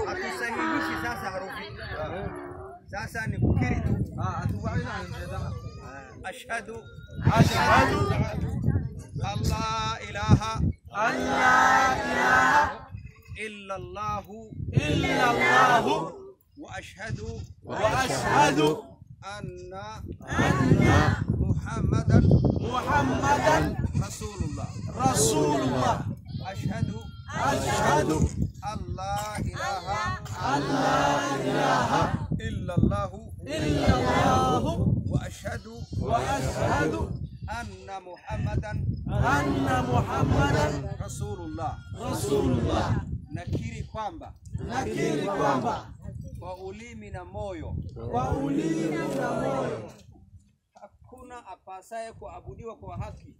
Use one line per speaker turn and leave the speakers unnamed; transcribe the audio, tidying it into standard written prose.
Hatusahihishi sasa harufi. Sasa ni kukiri tu. Ashhadu Allah ilaha illa Allah wa ashhadu anna Muhammadan Rasulullah. Ashhadu Allah ilaha illa Allah wa ashhadu anna Muhammadan Rasulullah. Nakiri kwamba kwa ulimi na moyo hakuna apasaye kuabudiwa kwa haki.